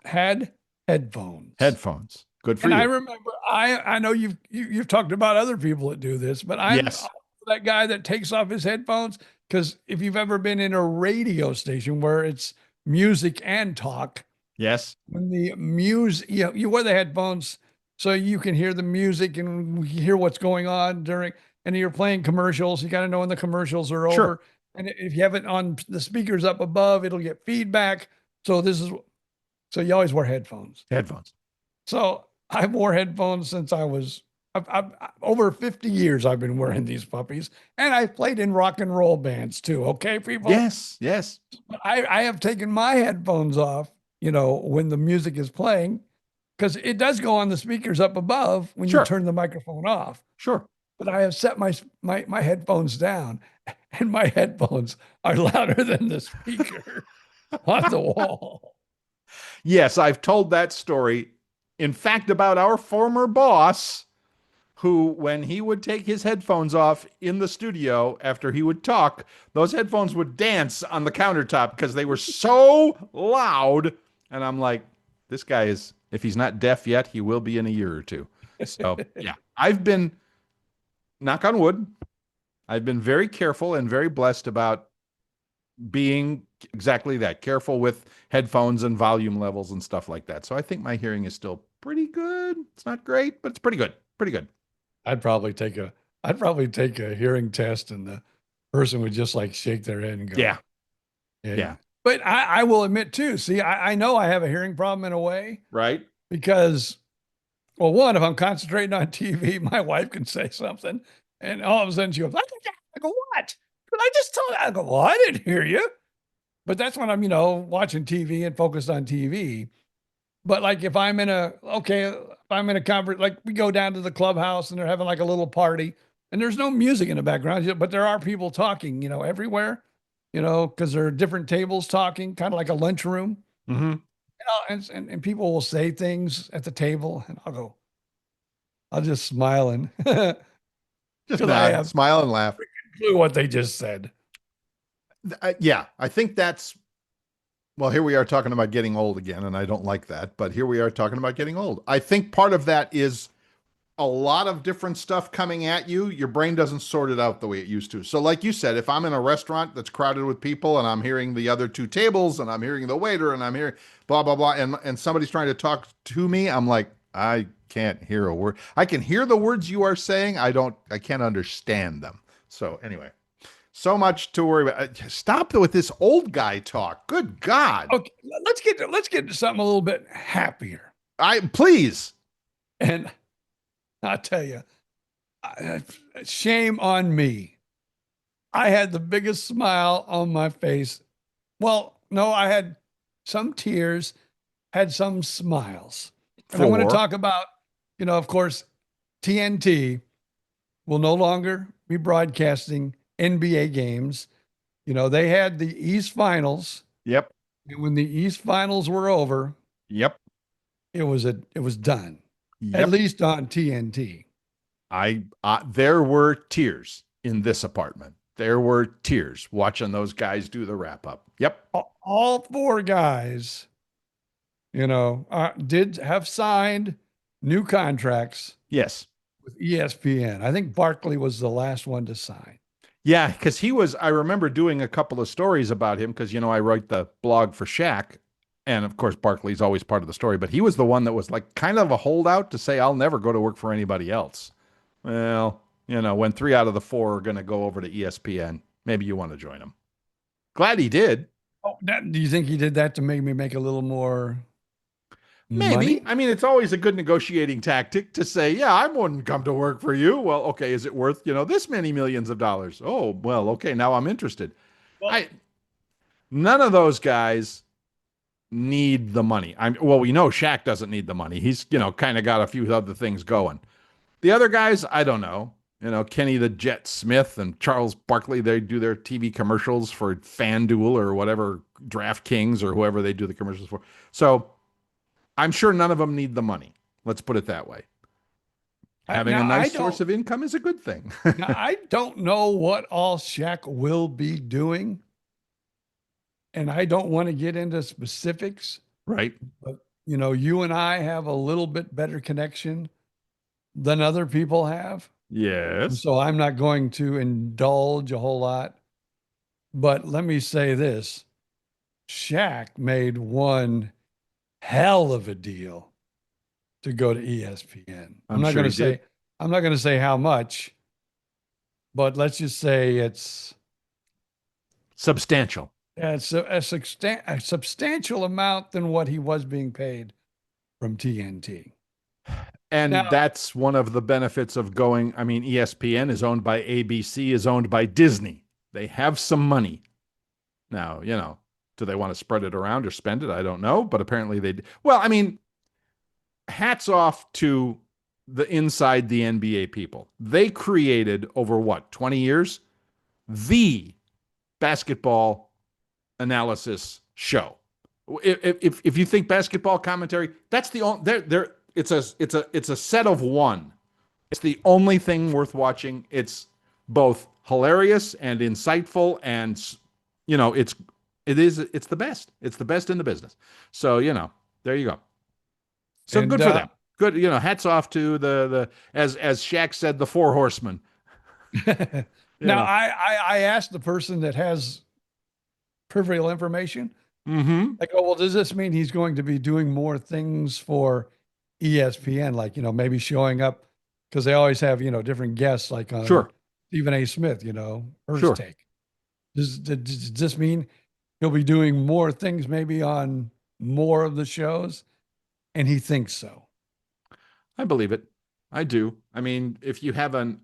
had headphones. Headphones. Good for And I you. remember, I know you've talked about other people that do this, but I'm Yes. that guy that takes off his headphones because if you've ever been in a radio station where it's music and talk, Yes. when the music, you wear the headphones so you can hear the music and hear what's going on during, and you're playing commercials. You got to know when the commercials are Sure. over. And if you have it on the speakers up above, it'll get feedback. So you always wear headphones. Headphones. So I've wore headphones since I've over 50 years I've been wearing these puppies, and I played in rock and roll bands too. Okay, people. Yes. Yes. But I have taken my headphones off, when the music is playing, because it does go on the speakers up above when you Sure. turn the microphone off. Sure. But I have set my headphones down, and my headphones are louder than the speaker on the wall. Yes, I've told that story. In fact, about our former boss, who, when he would take his headphones off in the studio after he would talk, those headphones would dance on the countertop because they were so loud. And I'm like, this guy is, if he's not deaf yet, he will be in a year or two. So, yeah, I've been, knock on wood, I've been very careful and very blessed about being exactly that, careful with headphones and volume levels and stuff like that. So I think my hearing is still pretty good. It's not great, but it's pretty good. Pretty good. I'd probably take a hearing test, and the person would just like shake their head and go, Yeah. Yeah. But I will admit too, see, I know I have a hearing problem in a way Right. because, well, one, if I'm concentrating on TV, my wife can say something and all of a sudden she goes, I go, what? But I just told her, I go, well, I didn't hear you. But that's when I'm, watching TV and focused on TV. But like if I'm in a conference, like we go down to the clubhouse and they're having like a little party and there's no music in the background, but there are people talking, everywhere, because there are different tables talking, kind of like a lunchroom. Mm-hmm. And people will say things at the table and I'll just smile and Just because I nod, have smile and laugh. no clue what they just said. Yeah, I think that's, well, here we are talking about getting old again, and I don't like that, but here we are talking about getting old. I think part of that is a lot of different stuff coming at you. Your brain doesn't sort it out the way it used to. So like you said, if I'm in a restaurant that's crowded with people and I'm hearing the other two tables and I'm hearing the waiter and I'm hearing blah, blah, blah, and somebody's trying to talk to me, I'm like, I can't hear a word. I can hear the words you are saying. I can't understand them. So anyway. So much to worry about. Stop with this old guy talk. Good God. Okay, let's get to something a little bit happier. Please. And I'll tell you, shame on me. I had the biggest smile on my face. Well, no, I had some tears, had some smiles. And I want to talk about, of course, TNT will no longer be broadcasting NBA games. They had the East Finals. Yep. And when the East Finals were over, Yep. it was done. Yep. At least on TNT. There were tears in this apartment. There were tears watching those guys do the wrap up. Yep. All four guys, did have signed new contracts. Yes. With ESPN. I think Barkley was the last one to sign. Yeah, because I remember doing a couple of stories about him because, I write the blog for Shaq. And of course, Barkley's always part of the story, but he was the one that was like kind of a holdout to say, I'll never go to work for anybody else. Well, when 3 out of the 4 are going to go over to ESPN, maybe you want to join them. Glad he did. Oh, do you think he did that to make me make a little more Maybe. money? I mean, it's always a good negotiating tactic to say, yeah, I wouldn't come to work for you. Well, okay, is it worth, this many millions of dollars? Oh, well, okay, now I'm interested. Well, I None of those guys need the money. Well, we know Shaq doesn't need the money. He's, kind of got a few other things going. The other guys, I don't know. Kenny the Jet Smith and Charles Barkley, they do their TV commercials for FanDuel or whatever, DraftKings or whoever they do the commercials for. So I'm sure none of them need the money. Let's put it that way. Having a now I nice source don't. of income is a good thing. Now I don't know what all Shaq will be doing, and I don't want to get into specifics. Right. But you and I have a little bit better connection than other people have, and Yes. so I'm not going to indulge a whole lot. But let me say this: Shaq made one hell of a deal to go to ESPN. I'm sure he did. I'm not going to say how much, but let's just say Substantial. it's a substantial amount than what he was being paid from TNT. And Now, that's one of the benefits of going. I mean, ESPN is owned by ABC, is owned by Disney. They have some money. Now, do they want to spread it around or spend it? I don't know, but apparently they do. Well, I mean, hats off to the inside the NBA people. They created over what, 20 years, the basketball analysis show. If you think basketball commentary, that's the only it's a set of one. It's the only thing worth watching. It's both hilarious and insightful, and it's the best. It's the best in the business. So there you go. So and good for them. Good, hats off to the as Shaq said, the four horsemen. now know. I asked the person that has peripheral information. Mm-hmm. I go, well, does this mean he's going to be doing more things for ESPN? Like, maybe showing up because they always have, different guests like on Sure. Stephen A. Smith, first Sure. take. Does this mean he'll be doing more things maybe on more of the shows? And he thinks so. I believe it. I do. I mean, if you have an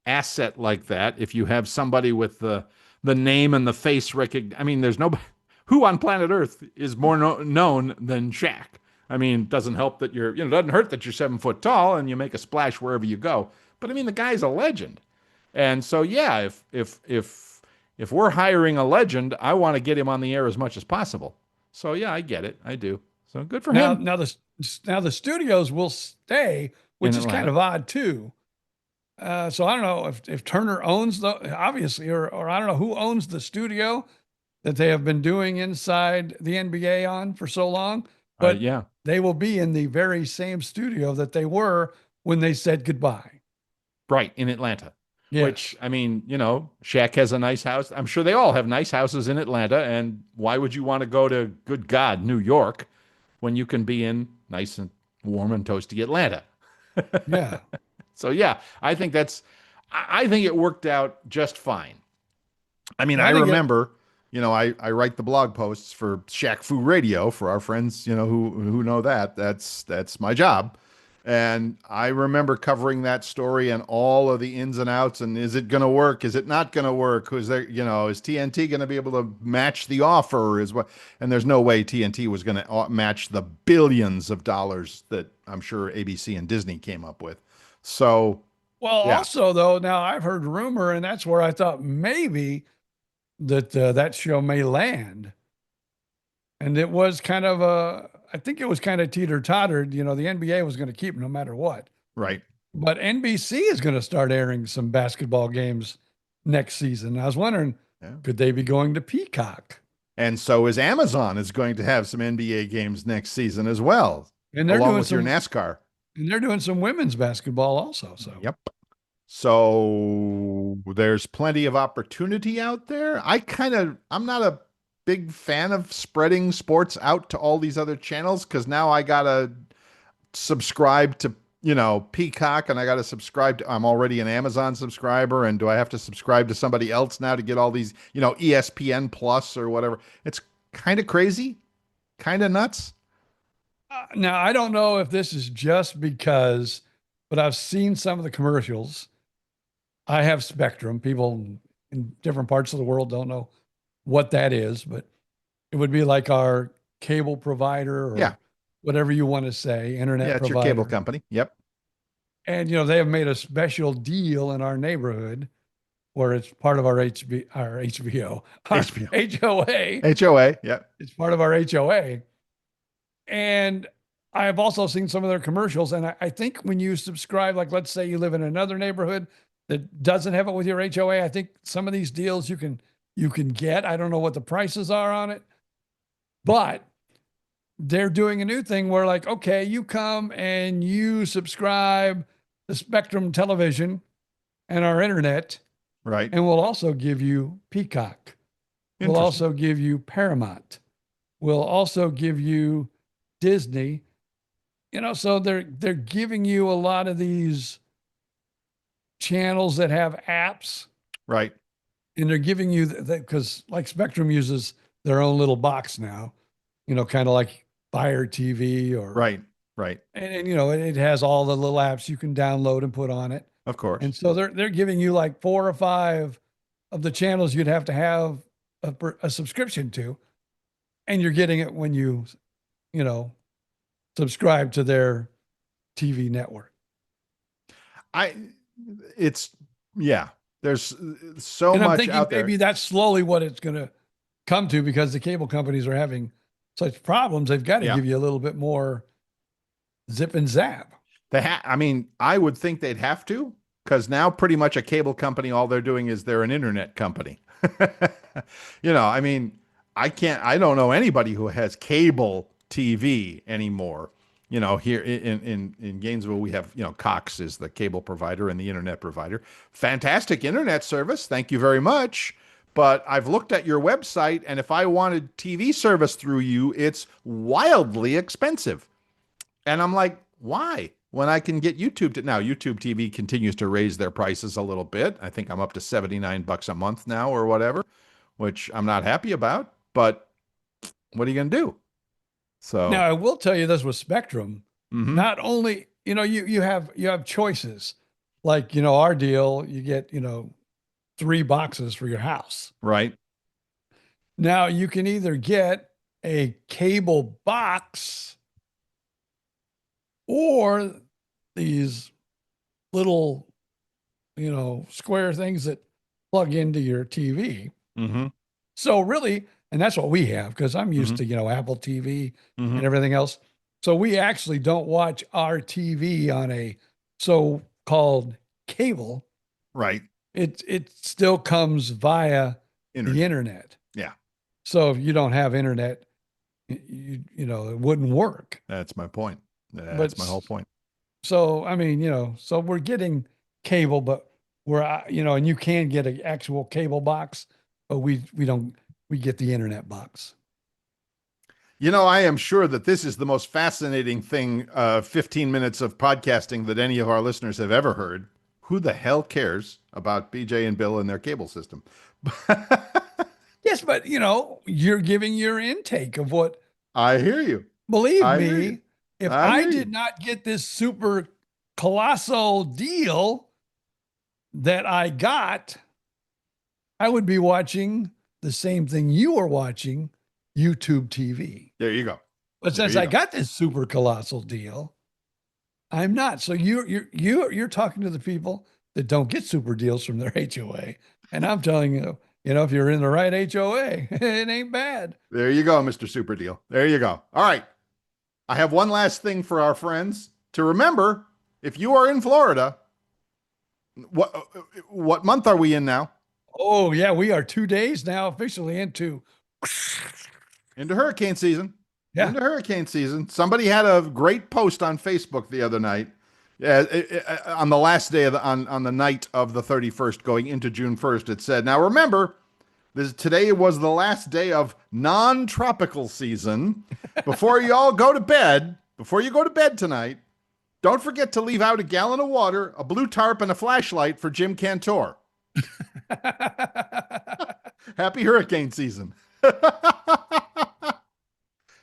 asset like that, if you have somebody with the name and the face recognition, I mean, there's nobody who on planet Earth is more known than Shaq. I mean, it doesn't help that it doesn't hurt that you're 7 foot tall and you make a splash wherever you go. But I mean, the guy's a legend. And so, yeah, if we're hiring a legend, I want to get him on the air as much as possible. So yeah, I get it. I do. So good for Now, him now the studios will stay, in which is kind Atlanta. of odd too. So I don't know if Turner owns obviously, or I don't know who owns the studio that they have been doing inside the NBA on for so long, but Yeah. they will be in the very same studio that they were when they said goodbye. Right, in Atlanta. Yes. Which, I mean, Shaq has a nice house. I'm sure they all have nice houses in Atlanta. And why would you want to go to, good God, New York when you can be in nice and warm and toasty Atlanta? Yeah. So, yeah, I think it worked out just fine. I mean, I I think remember, I write the blog posts for Shaq Fu Radio for our friends, who know that. That's my job. And I remember covering that story and all of the ins and outs. And is it going to work? Is it not going to work? Is TNT going to be able to match the offer? And there's no way TNT was going to match the billions of dollars that I'm sure ABC and Disney came up with. So, Well, yeah, also though, now I've heard rumor, and that's where I thought maybe that show may land. And it was kind of I think it was kind of teeter-tottered. The NBA was going to keep no matter what. right. But NBC is going to start airing some basketball games next season. I was wondering, Yeah. could they be going to Peacock? And so is Amazon is going to have some NBA games next season as well, And they're along doing with your NASCAR. and they're doing some women's basketball also. So Yep. So there's plenty of opportunity out there. I'm not a big fan of spreading sports out to all these other channels because now I gotta subscribe to Peacock and I got to subscribe to, I'm already an Amazon subscriber. And do I have to subscribe to somebody else now to get all these, ESPN Plus or whatever? It's kind of crazy, kind of nuts. Now, I don't know if this is just because, but I've seen some of the commercials. I have Spectrum. People in different parts of the world don't know what that is, but it would be like our cable provider Yeah. or whatever you want to say, internet Yeah. It's your cable provider. company. Yep. And, they have made a special deal in our neighborhood where it's part of our our HBO, our HBO. HOA. HOA. Yep. It's part of our HOA. And I have also seen some of their commercials. And I think when you subscribe, like let's say you live in another neighborhood that doesn't have it with your HOA, I think some of these deals you can get. I don't know what the prices are on it, but they're doing a new thing where like, okay, you come and you subscribe to Spectrum Television and our internet, Right. and we'll also give you Peacock. We'll Interesting. also give you Paramount. We'll also give you Disney. So they're giving you a lot of these channels that have apps, Right. and they're giving you that because like Spectrum uses their own little box now, kind of like Fire TV or Right. Right. and it has all the little apps you can download and put on it. Of course. And so they're giving you like 4 or 5 of the channels you'd have to have a subscription to, and you're getting it when you know subscribe to their TV network. I, it's, yeah, there's so And I'm much thinking out there. maybe that's slowly what it's going to come to because the cable companies are having such problems. They've got to Yeah. give you a little bit more zip and zap. I mean, I would think they'd have to, because now pretty much a cable company, all they're doing is they're an internet company. I mean, I don't know anybody who has cable TV anymore. Here in Gainesville, we have, Cox is the cable provider and the internet provider. Fantastic internet service. Thank you very much. But I've looked at your website, and if I wanted TV service through you, it's wildly expensive. And I'm like, why? When I can get now YouTube TV continues to raise their prices a little bit. I think I'm up to $79 a month now or whatever, which I'm not happy about, but what are you going to do? So Now I will tell you this with Spectrum, mhm. not only, you have choices like, our deal, you get, 3 boxes for your house. Right. Now you can either get a cable box or these little, square things that plug into your TV. Mm-hmm. So really, and that's what we have because I'm used to, Apple TV and everything else. So we actually don't watch our TV on a so-called cable. Right. It still comes via the internet. Yeah. So if you don't have internet, it wouldn't work. That's my point. That's my whole point. So, I mean, so we're getting cable, but we're, and you can get an actual cable box, but we get the internet box. I am sure that this is the most fascinating thing, 15 minutes of podcasting that any of our listeners have ever heard. Who the hell cares about BJ and Bill and their cable system? Yes, but you're giving your intake of what. I hear you. Believe I me, hear you. if I did not get this super colossal deal that I got, I would be watching the same thing you are watching, YouTube TV. There you go. But since I got this super colossal deal, I'm not. So you're talking to the people that don't get super deals from their HOA, and I'm telling you, if you're in the right HOA, it ain't bad. There you go, Mr. Super Deal. There you go. All right. I have one last thing for our friends to remember. If you are in Florida, what month are we in now? Oh, yeah, we are 2 days now officially into hurricane season. Yeah. Into hurricane season. Somebody had a great post on Facebook the other night. On the last day of on the night of the 31st going into June 1st, it said, now remember, today was the last day of non-tropical season. Before you all go to bed, tonight, Don't forget to leave out a gallon of water, a blue tarp, and a flashlight for Jim Cantor. Happy hurricane season.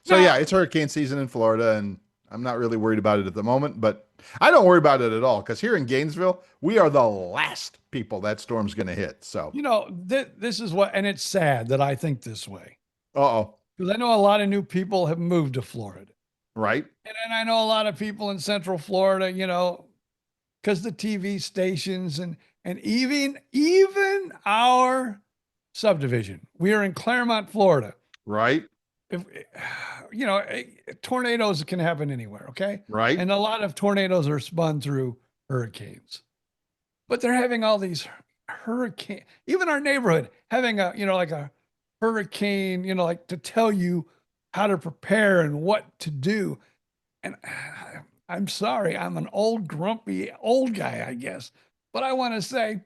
So yeah, Now, it's hurricane season in Florida, and I'm not really worried about it at the moment, but I don't worry about it at all because here in Gainesville, we are the last people that storm's going to hit. So, this is what, and it's sad that I think this way uh-oh, because I know a lot of new people have moved to Florida. right, And I know a lot of people in Central Florida, because the TV stations and even our subdivision. We are in Claremont, Florida. right, If tornadoes can happen anywhere, okay? right, And a lot of tornadoes are spun through hurricanes. But they're having all these hurricane, even our neighborhood having like a hurricane, like to tell you how to prepare and what to do. And I'm sorry, I'm an old, grumpy old guy, I guess. But I want to say,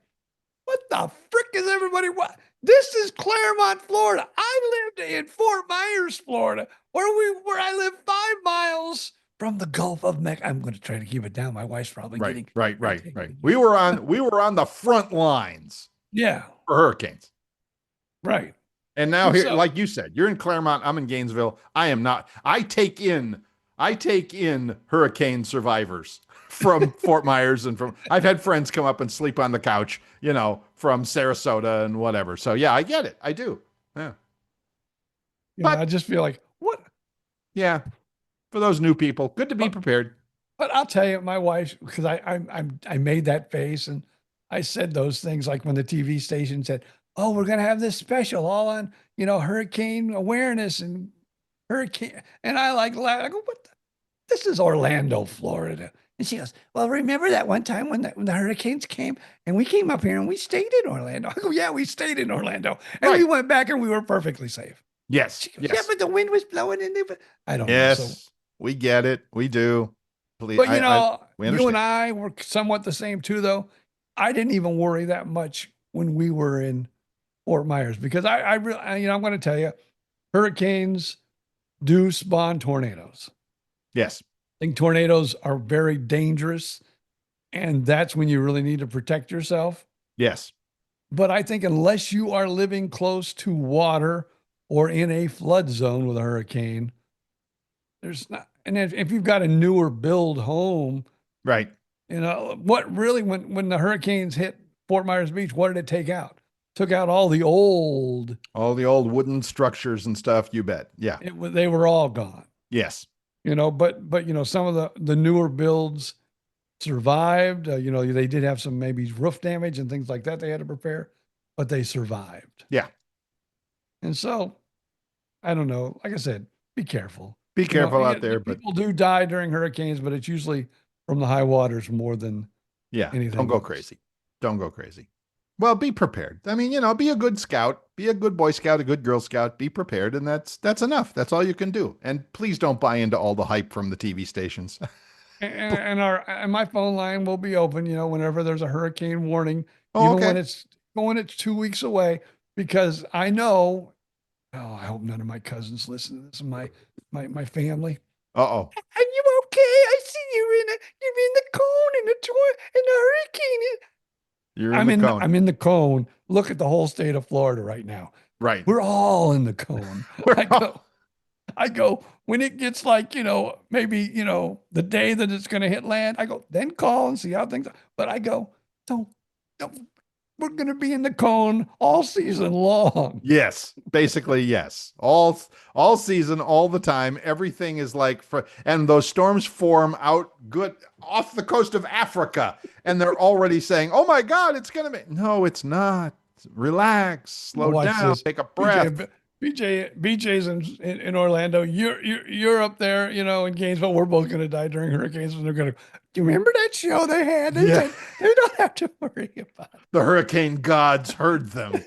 what the frick is everybody? What? This is Claremont, Florida. I lived in Fort Myers, Florida, where I live 5 miles from the Gulf of Mexico. I'm going to try to keep it down. My wife's probably right, getting right. We were on the front lines yeah, for hurricanes. right. And now And here, so, like you said, you're in Claremont, I'm in Gainesville. I am not. I take in hurricane survivors from Fort Myers and I've had friends come up and sleep on the couch, from Sarasota and whatever. So yeah, I get it. I do. Yeah. I But just feel like what? yeah, for those new people, good to be prepared. But I'll tell you, my wife, because I made that face and I said those things like when the TV station said, "Oh, we're gonna have this special all on hurricane awareness and hurricane," and I like laugh. I go, "What? This is Orlando, Florida." And she goes, "Well, remember that one time when the hurricanes came and we came up here and we stayed in Orlando?" I go, "Yeah, we stayed in Orlando and we Right. went back and we were perfectly safe." Yes. She goes, "Yeah, Yes. but the wind was blowing in there." I don't know. So Yes. We get it. We do. Please. but We you and understand. I were somewhat the same too, though. I didn't even worry that much when we were in Fort Myers because I really, I'm going to tell you, hurricanes do spawn tornadoes. Yes. I think tornadoes are very dangerous, and that's when you really need to protect yourself. Yes. But I think unless you are living close to water or in a flood zone with a hurricane, there's not. And if you've got a newer build home, Right. what really, when the hurricanes hit Fort Myers Beach, what did it take out? Took out all the old, All the old wooden structures and stuff. You bet. Yeah. they were all gone, Yes. but some of the newer builds survived. They did have some maybe roof damage and things like that they had to prepare, but they survived. Yeah. And so I don't know. Like I said, be careful. Be careful out there, but people do die during hurricanes, but it's usually from the high waters more than yeah, anything don't go else. crazy. Don't go crazy. Well, be prepared. I mean, be a good scout, be a good Boy Scout, a good Girl Scout, be prepared. And that's enough. That's all you can do. And please don't buy into all the hype from the TV stations. And my phone line will be open, whenever there's a hurricane warning, Oh, even okay. when it's 2 weeks away, because I know, I hope none of my cousins listen to this, and my family. Uh-oh. Are you okay? I see you're in the cone in the hurricane. You're in the cone. I'm in the cone. Look at the whole state of Florida right now. Right. We're all in the cone. I go, when it gets like, maybe, the day that it's going to hit land, I go, then call and see how things are. But I go, don't, we're going to be in the cone all season long. Yes. Basically, yes. All season, all the time. Everything is and those storms form out good off the coast of Africa. And they're already saying, oh my God, it's going to be. No, it's not. Relax, slow Watch down, this. take a breath. BJ's in Orlando. You're up there, in Gainesville. We're both going to die during hurricanes, and they're going to. Do you remember that show they had? They said they don't have to worry about it. The hurricane gods heard them.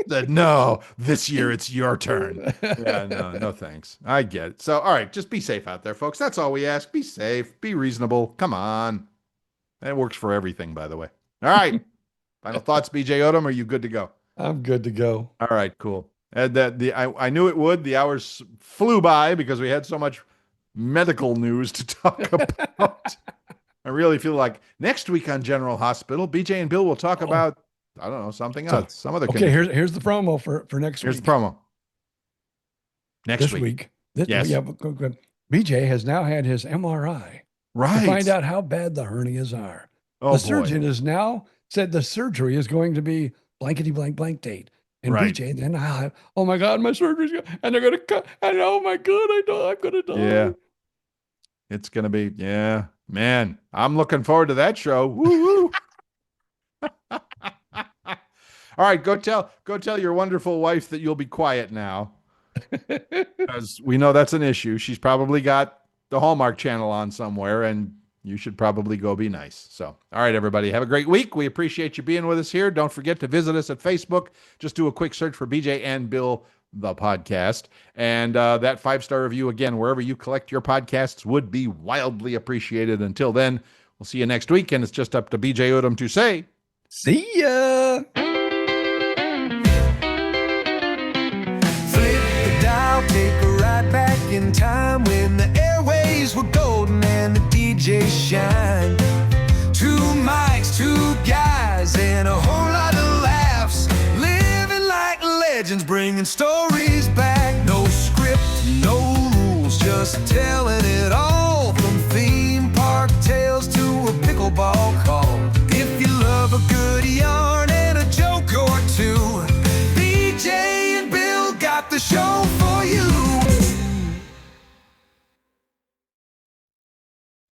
Said, no, this year it's your turn. Yeah, no thanks. I get it. So, all right, just be safe out there, folks. That's all we ask. Be safe, be reasonable. Come on. That works for everything, by the way. All right. Final thoughts, BJ Odom. Are you good to go? I'm good to go. All right, cool. And I knew it would. The hours flew by because we had so much medical news to talk about. I really feel like next week on General Hospital, BJ and Bill will talk about, I don't know, something else, some other Okay, condition. here's the promo for next Here's week. the promo. Next This week. Yes. Yeah, good. BJ has now had his MRI Right. to find out how bad the hernias are. Oh, the surgeon has now said the surgery is going to be blankety blank date. And Right. BJ, then oh my God, my surgery's going and they're going to cut. And oh my God, I'm going to die. Yeah. It's going to be, yeah, man, I'm looking forward to that show. Woo woo. All right, go tell your wonderful wife that you'll be quiet now. Because we know that's an issue. She's probably got the Hallmark Channel on somewhere, and you should probably go be nice. So, all right, everybody, have a great week. We appreciate you being with us here. Don't forget to visit us at Facebook. Just do a quick search for BJ and Bill, the podcast. And that 5-star review, again, wherever you collect your podcasts, would be wildly appreciated. Until then, we'll see you next week, and it's just up to BJ Odom to say, see ya. Take a ride back in time when the airways were golden and the DJ shined. 2 mics, 2 guys, and a whole lot of laughs. Living like legends, bringing stories back. No script, no rules, just telling it all.